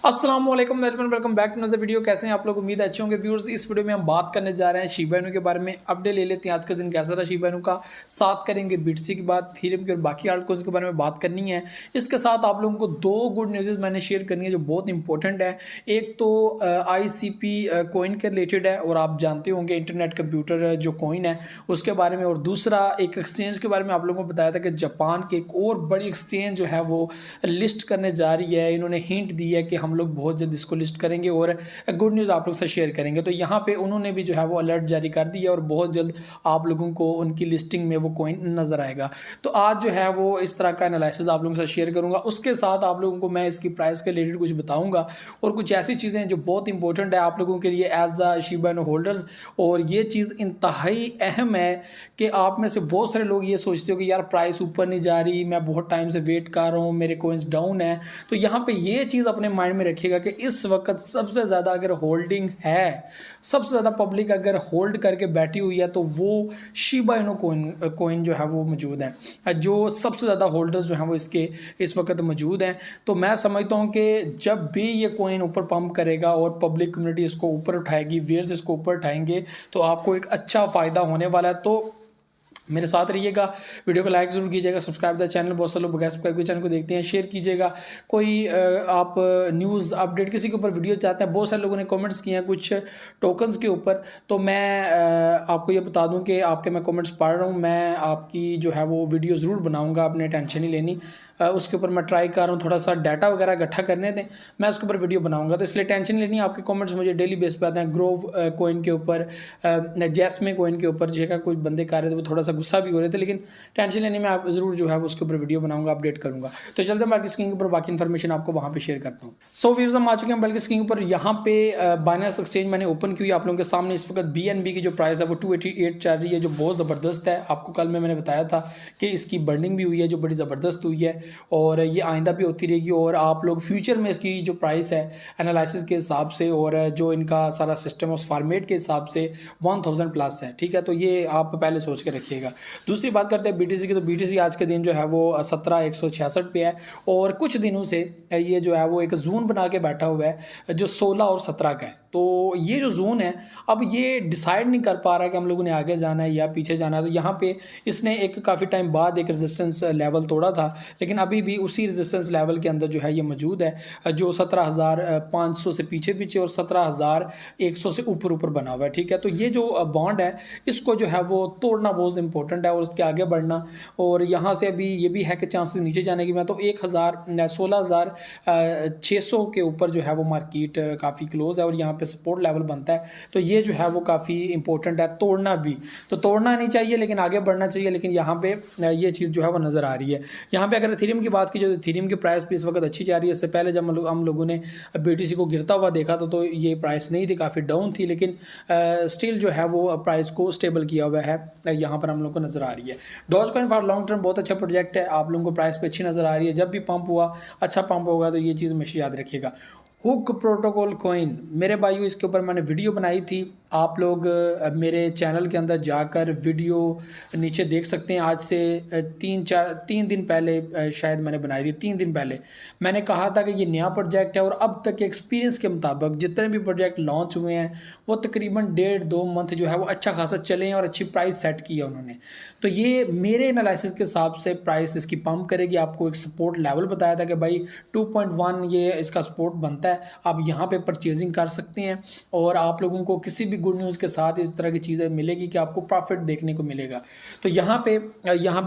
अस्सलाम वालेकुम welcome back to another video. कैसे हैं आप लोग? उम्मीद है अच्छे होंगे व्यूअर्स। इस वीडियो में हम बात करने जा रहे हैं शिबा इनू के बारे में। अपडेट ले लेते हैं आज का दिन कैसा रहा शिबा इनू का। साथ करेंगे बीटीसी की बात, थीरम की और बाकी आर्टकॉइंस के बारे में बात करनी है। इसके साथ आप लोगों को दो गुड न्यूज़ मैंने शेयर करनी है जो बहुत इंपॉर्टेंट है। एक तो ICP कॉइन के रिलेटेड है और आप जानते होंगे इंटरनेट कंप्यूटर जो कॉइन है उसके बारे में, और दूसरा एक एक्सचेंज के बारे में आप लोगों को बताया था कि जापान की एक और बड़ी एक्सचेंज जो है वो लिस्ट करने जा रही है। इन्होंने हिंट दी है कि हम लोग बहुत जल्द इसको लिस्ट करेंगे और गुड न्यूज़ आप लोग से शेयर करेंगे। तो यहाँ पे उन्होंने भी जो है वो अलर्ट जारी कर दिया और बहुत जल्द आप लोगों को उनकी लिस्टिंग में वो कॉइन नज़र आएगा। तो आज जो है वो इस तरह का एनालिसिस आप लोगों से शेयर करूँगा। उसके साथ आप लोगों को मैं इसकी प्राइस के रिलेटेड कुछ बताऊँगा और कुछ ऐसी चीज़ें जो बहुत इंपॉर्टेंट है आप लोगों के लिए as a Shiba Inu holders. और ये चीज़ इंतहाई अहम है कि आप में से बहुत सारे लोग ये सोचते हो कि यार प्राइस ऊपर नहीं जा रही, मैं बहुत टाइम से वेट कर रहा हूँ, मेरे कॉइन्स डाउन है। तो यहाँ पे ये चीज़ अपने माइंड में रखिएगा कि इस वक्त सबसे ज़्यादा अगर होल्डिंग है, सबसे ज़्यादा पब्लिक अगर होल्ड करके बैठी हुई है तो वो शिबा इनू कॉइन जो है वो मौजूद है। जो सबसे ज़्यादा होल्डर्स जो हैं वो इसके इस वक्त मौजूद हैं। तो मैं समझता हूँ कि जब भी ये कॉइन ऊपर पंप करेगा और पब्लिक कम्युनिटी इसको ऊपर उठाएगी, वेल्स इसको ऊपर उठाएंगे, तो आपको एक अच्छा फ़ायदा होने वाला है। तो मेरे साथ रहिएगा, वीडियो को लाइक ज़रूर कीजिएगा, सब्सक्राइब द चैनल। बहुत सारे लोग बगैर सब्सक्राइब के चैनल को देखते हैं, शेयर कीजिएगा। कोई आप न्यूज़ अपडेट किसी के ऊपर वीडियो चाहते हैं, बहुत सारे लोगों ने कमेंट्स किए हैं कुछ टोकन्स के ऊपर। तो मैं आपको ये बता दूं कि आपके मैं कमेंट्स पढ़ रहा हूँ, मैं आपकी जो है वो वीडियो ज़रूर बनाऊँगा, आपने टेंशन नहीं लेनी। उसके ऊपर मैं ट्राई कर रहा हूँ, थोड़ा सा डाटा वगैरह इकट्ठा करने दें, मैं उसके ऊपर वीडियो बनाऊंगा। तो इसलिए टेंशन लेनी, आपके कमेंट्स मुझे डेली बेस पे आते हैं। ग्रोव कॉइन के ऊपर, जैस्मे कॉइन के ऊपर जो है कुछ बंदे कर रहे थे, वो थोड़ा सा गुस्सा भी हो रहे थे, लेकिन टेंशन लेने में आप ज़रूर जो है वो उसके ऊपर वीडियो बनाऊंगा, अपडेट करूँगा। तो चलते हैं मार्केट स्क्रीन के ऊपर, बाकी इन्फॉर्मेशन आपको वहाँ पर शेयर करता हूँ। सो व्यूअर्स हम आ चुके हैं मार्केट स्क्रीन पर। यहाँ पे बाइनेंस एक्सचेंज मैंने ओपन की हुई आप लोगों के सामने। इस वक्त BNB की जो प्राइस है वो 288 चल रही है, जो बहुत ज़बरदस्त है। आपको कल में मैंने बताया था कि इसकी बर्निंग भी हुई है जो बड़ी ज़बरदस्त हुई है और ये आइंदा भी होती रहेगी। और आप लोग फ्यूचर में इसकी जो प्राइस है एनालिसिस के हिसाब से और जो इनका सारा सिस्टम उस फॉर्मेट के हिसाब से 1000 प्लस है, ठीक है। तो ये आप पहले सोच के रखिएगा। दूसरी बात करते हैं BTC की। तो BTC आज के दिन जो है वो 17166 पे है और कुछ दिनों से ये जो है वो एक जोन बना के बैठा हुआ है जो 16 और 17 का है। तो ये जो जोन है अब ये डिसाइड नहीं कर पा रहा है कि हम लोगों ने आगे जाना है या पीछे जाना है। तो यहाँ पे इसने एक काफ़ी टाइम बाद एक रेजिस्टेंस लेवल तोड़ा था, लेकिन अभी भी उसी रेजिस्टेंस लेवल के अंदर जो है ये मौजूद है, जो 17,500 से पीछे पीछे और 17,100 से ऊपर ऊपर बना हुआ है, ठीक है। तो ये जो बॉन्ड है इसको जो है वो तोड़ना बहुत इंपॉर्टेंट है और उसके आगे बढ़ना। और यहाँ से अभी ये भी है कि चांसेस नीचे जाने की, मैं तो 16,600 के ऊपर जो है वो मार्केट काफ़ी क्लोज है और यहाँ पे सपोर्ट लेवल बनता है। तो ये जो है वो काफ़ी इंपॉर्टेंट है, तोड़ना भी तो तोड़ना नहीं चाहिए लेकिन आगे बढ़ना चाहिए। लेकिन यहाँ पे ये चीज़ जो है वो नज़र आ रही है। यहाँ पे अगर इथेरियम की बात की जाए तो इथेरियम की प्राइस भी इस वक्त अच्छी जा रही है। इससे पहले जब हम लोगों ने BTC को गिरता हुआ देखा तो ये प्राइस नहीं थी, काफ़ी डाउन थी, लेकिन स्टिल जो है वो प्राइस को स्टेबल किया हुआ है, यहाँ पर हम लोग को नज़र आ रही है। डॉजकॉइन फॉर लॉन्ग टर्म बहुत अच्छा प्रोजेक्ट है, आप लोगों को प्राइस पे अच्छी नज़र आ रही है। जब भी पंप हुआ अच्छा पंप होगा, तो ये चीज़ हमेशा याद रखिएगा। हुक प्रोटोकॉल कॉइन मेरे भाइयों, इसके ऊपर मैंने वीडियो बनाई थी, आप लोग मेरे चैनल के अंदर जाकर वीडियो नीचे देख सकते हैं। आज से 3 दिन पहले शायद मैंने बनाई थी, 3 दिन पहले मैंने कहा था कि ये नया प्रोजेक्ट है और अब तक के एक्सपीरियंस के मुताबिक जितने भी प्रोजेक्ट लॉन्च हुए हैं वो तकरीबन 1.5-2 मंथ जो है वो अच्छा खासा चले हैं और अच्छी प्राइस सेट की है उन्होंने। तो ये मेरे एनालिसिस के हिसाब से प्राइस इसकी पंप करेगी। आपको एक सपोर्ट लेवल बताया था कि भाई 2.1 ये इसका सपोर्ट बनता है, आप यहाँ पे परचेजिंग कर सकते हैं। और आप लोगों को किसी भी गुड न्यूज़ के साथ इस तरह की चीज़ें मिलेगी कि आपको प्रॉफिट देखने को मिलेगा। तो यहाँ पे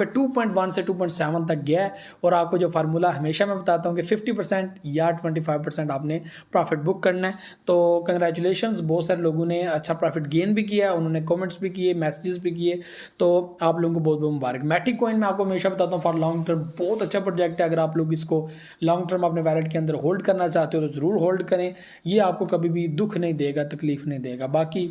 2.1 से 2.7 तक गया है और आपको जो फार्मूला हमेशा मैं बताता हूँ कि 50% या 25% आपने प्रॉफिट बुक करना है। तो कंग्रेचुलेशंस, बहुत सारे लोगों ने अच्छा प्रॉफिट गेन भी किया, उन्होंने कमेंट्स भी किए, मैसेजेस भी किए, तो आप लोगों को बहुत बहुत मुबारक। मैटिक कॉइन मैं आपको हमेशा बताता हूँ फॉर लॉन्ग टर्म बहुत अच्छा प्रोजेक्ट है। अगर आप लोग इसको लॉन्ग टर्म अपने वैलेट के अंदर होल्ड करना चाहते हो तो ज़रूर होल्ड करें, ये आपको कभी भी दुख नहीं देगा, तकलीफ नहीं देगा। बाकी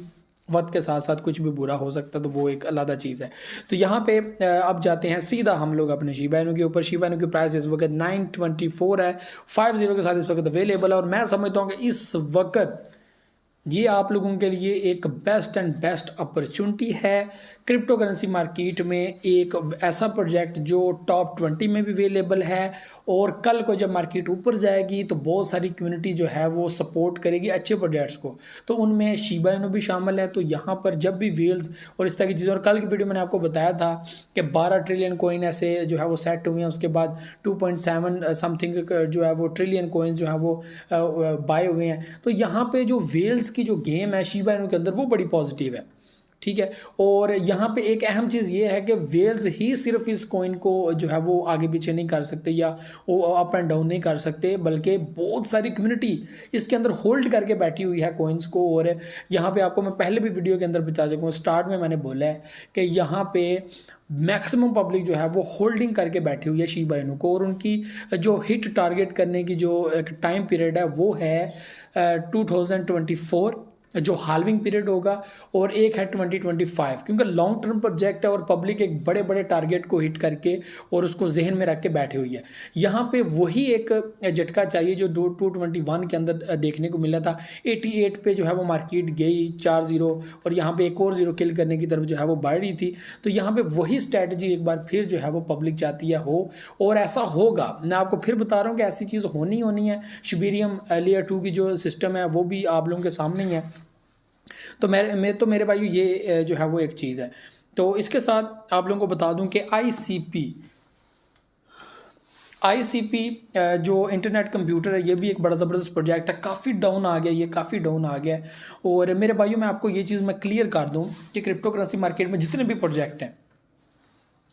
वक्त के साथ साथ कुछ भी बुरा हो सकता है तो वो एक अलग चीज़ है। तो यहाँ पे अब जाते हैं सीधा हम लोग अपने शिबा इनू के ऊपर। शिबा इनू की प्राइस इस वक्त 924 है, 50 के साथ इस वक्त अवेलेबल है। और मैं समझता हूँ कि इस वक्त ये आप लोगों के लिए एक बेस्ट एंड बेस्ट अपॉर्चुनिटी है क्रिप्टो करेंसी मार्केट में। एक ऐसा प्रोजेक्ट जो टॉप 20 में भी अवेलेबल है और कल को जब मार्केट ऊपर जाएगी तो बहुत सारी कम्युनिटी जो है वो सपोर्ट करेगी अच्छे प्रोजेक्ट्स को। तो उनमें शिबा इनू भी शामिल है। तो यहाँ पर जब भी व्हील्स और इस तरह की चीज़ें, और कल की वीडियो मैंने आपको बताया था कि 12 ट्रिलियन कोइन ऐसे जो है वो सेट हुए हैं, उसके बाद 2.7 समथिंग जो है वो ट्रिलियन कोइन जो है वो बाय हुए हैं। तो यहाँ पे जो व्हील्स की जो गेम है शिबा इनू के अंदर वो बड़ी पॉजिटिव है, ठीक है। और यहाँ पे एक अहम चीज़ ये है कि वेल्स ही सिर्फ इस कॉइन को जो है वो आगे पीछे नहीं कर सकते या वो अप एंड डाउन नहीं कर सकते, बल्कि बहुत सारी कम्युनिटी इसके अंदर होल्ड करके बैठी हुई है कॉइन्स को। और यहाँ पे आपको मैं पहले भी वीडियो के अंदर बता चुका हूँ, स्टार्ट में मैंने बोला है कि यहाँ पे मैक्सिमम पब्लिक जो है वो होल्डिंग करके बैठी हुई है शिबा इनू को। और उनकी जो हिट टारगेट करने की जो एक टाइम पीरियड है वो है 2024 जो हाल्विंग पीरियड होगा, और एक है 2025, क्योंकि लॉन्ग टर्म प्रोजेक्ट है और पब्लिक एक बड़े बड़े टारगेट को हिट करके और उसको जहन में रख के बैठे हुई है। यहाँ पे वही एक झटका चाहिए जो 221 के अंदर देखने को मिला था। 88 पे जो है वो मार्केट गई 4-0 और यहाँ पे एक और 0 किल करने की तरफ जो है वो बढ़ रही थी। तो यहाँ पे वही स्ट्रैटेजी एक बार फिर जो है वो पब्लिक चाहती है हो, और ऐसा होगा। मैं आपको फिर बता रहा हूँ कि ऐसी चीज़ होनी है। शिबेरियम लेयर 2 की जो सिस्टम है वो भी आप लोगों के सामने ही है। तो मेरे भाई ये जो है वो एक चीज़ है। तो इसके साथ आप लोगों को बता दूं कि आईसीपी जो इंटरनेट कंप्यूटर है ये भी एक बड़ा ज़बरदस्त प्रोजेक्ट है। काफ़ी डाउन आ गया, ये काफ़ी डाउन आ गया है। और मेरे भाइयों मैं आपको ये चीज़ मैं क्लियर कर दूं कि क्रिप्टो करेंसी मार्केट में जितने भी प्रोजेक्ट हैं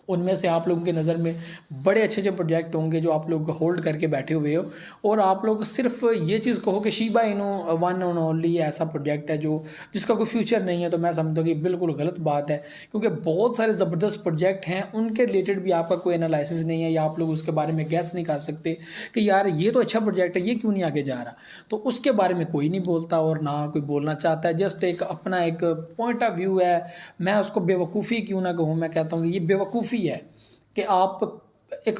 उनमें से आप लोगों की नज़र में बड़े अच्छे अच्छे प्रोजेक्ट होंगे जो आप लोग होल्ड करके बैठे हुए हो, और आप लोग सिर्फ ये चीज़ कहो कि Shiba Inu one and only ऐसा प्रोजेक्ट है जो जिसका कोई फ्यूचर नहीं है, तो मैं समझता हूँ कि बिल्कुल गलत बात है। क्योंकि बहुत सारे ज़बरदस्त प्रोजेक्ट हैं, उनके रिलेटेड भी आपका कोई एनालिसिस नहीं है या आप लोग उसके बारे में गैस नहीं कर सकते कि यार ये तो अच्छा प्रोजेक्ट है, ये क्यों नहीं आगे जा रहा। तो उसके बारे में कोई नहीं बोलता और ना कोई बोलना चाहता है। जस्ट एक अपना एक पॉइंट ऑफ व्यू है। मैं उसको बेवकूफ़ी क्यों ना कहूँ, मैं कहता हूँ कि ये बेवकूफ़ी है कि आप एक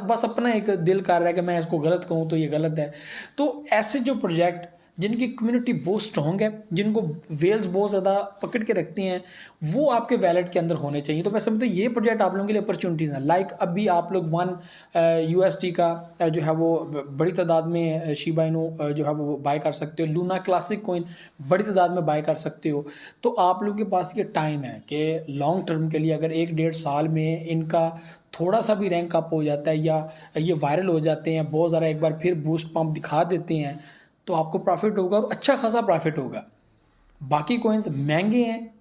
बस अपना एक दिल कर रहा है कि मैं इसको गलत कहूँ तो ये गलत है। तो ऐसे जो प्रोजेक्ट जिनकी कम्युनिटी बहुत स्ट्रॉन्ग है, जिनको वेल्स बहुत ज़्यादा पकड़ के रखती हैं, वो आपके वैलेट के अंदर होने चाहिए। तो मैं समझता हूँ ये प्रोजेक्ट आप लोगों के लिए अपॉर्चुनिटीज़ हैं। लाइक अभी आप लोग 1 USD का जो है वो बड़ी तादाद में शिबा इनू जो है वो बाय कर सकते हो। लूना क्लासिक कॉइन बड़ी तादाद में बाय कर सकते हो। तो आप लोगों के पास ये टाइम है कि लॉन्ग टर्म के लिए अगर 1-1.5 साल में इनका थोड़ा सा भी रैंक अप हो जाता है या ये वायरल हो जाते हैं बहुत ज़्यादा, एक बार फिर बूस्ट पंप दिखा देते हैं, तो आपको प्रॉफिट होगा और अच्छा खासा प्रॉफिट होगा। बाकी कॉइन्स महंगे हैं,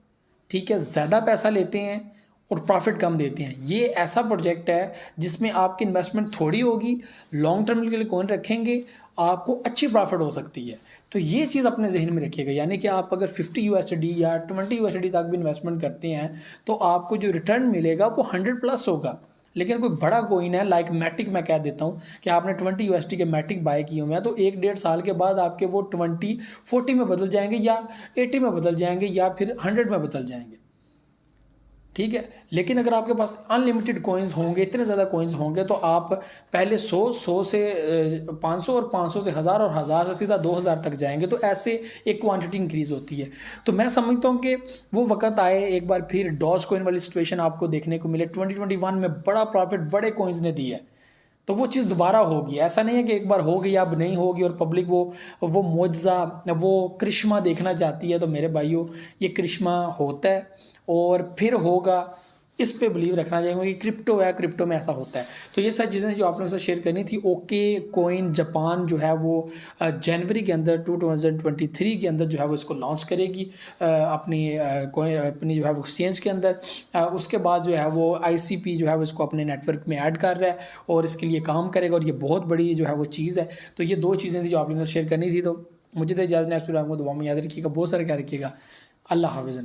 ठीक है, ज़्यादा पैसा लेते हैं और प्रॉफिट कम देते हैं। ये ऐसा प्रोजेक्ट है जिसमें आपकी इन्वेस्टमेंट थोड़ी होगी, लॉन्ग टर्म के लिए कॉइन रखेंगे, आपको अच्छी प्रॉफिट हो सकती है। तो ये चीज़ अपने जहन में रखिएगा। यानी कि आप अगर 50 USD या 20 USD तक भी इन्वेस्टमेंट करते हैं तो आपको जो रिटर्न मिलेगा वो 100+ होगा। लेकिन कोई बड़ा कोइन है लाइक मैटिक, मैं कह देता हूँ कि आपने 20 USD के मैटिक बाय किए हुए हैं, तो 1-1.5 साल के बाद आपके वो 20-40 में बदल जाएंगे या 80 में बदल जाएंगे या फिर 100 में बदल जाएंगे, ठीक है। लेकिन अगर आपके पास अनलिमिटेड कॉइन्स होंगे, इतने ज़्यादा कॉइन्स होंगे, तो आप पहले 100 से 500 और 500 से 1000 और 1000 से सीधा 2000 तक जाएंगे। तो ऐसे एक क्वांटिटी इंक्रीज़ होती है। तो मैं समझता हूँ कि वो वक्त आए एक बार फिर डॉज कॉइन वाली सिचुएशन आपको देखने को मिले। 2021 में बड़ा प्रॉफिट बड़े कॉइन्स ने दिया है, तो वो चीज़ दोबारा होगी। ऐसा नहीं है कि एक बार हो गई अब नहीं होगी और पब्लिक वो मौजज़ा वो करिश्मा देखना चाहती है। तो मेरे भाइयों ये करिश्मा होता है और फिर होगा, इस पे बिलीव रखना चाहिए कि क्रिप्टो है, क्रिप्टो में ऐसा होता है। तो ये सारी चीज़ें जो आप लोगों से शेयर करनी थी। ओके कॉइन जापान जो है वो जनवरी के अंदर 2023 के अंदर जो है वो इसको लॉन्च करेगी अपनी कॉइन अपनी जो है वो एक्सचेंज के अंदर। उसके बाद जो है वो ICP जो है वो इसको अपने नेटवर्क में ऐड कर रहा है और इसके लिए काम करेगा, और ये बहुत बड़ी जो है वो चीज़ है। तो ये 2 चीज़ें थी जो आप लोगों से शेयर करनी थी। तो मुझे तो इजाज़त, नेक्स्ट दुआ में याद रखिएगा, बहुत सारे क्या रखिएगा। अल्लाह हाफ़िज़।